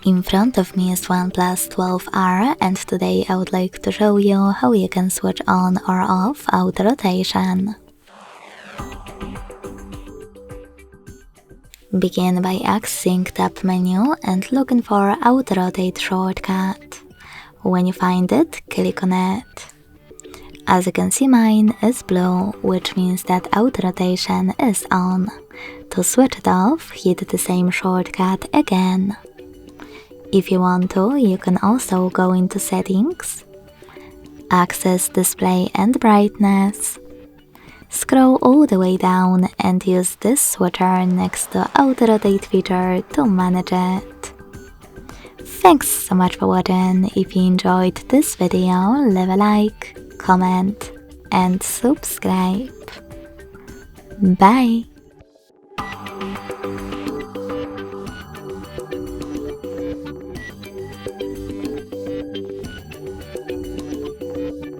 In front of me is OnePlus 12R, and today I would like to show you how you can switch on or off auto rotation. Begin by accessing Tab menu and looking for Auto Rotate shortcut. When you find it, click on it. As you can see, mine is blue, which means that auto rotation is on. To switch it off, hit the same shortcut again. If you want to, you can also go into Settings, access Display and Brightness, scroll all the way down and use this switcher next to Auto Rotate feature to manage it. Thanks so much for watching. If you enjoyed this video, leave a like, comment and subscribe. Bye!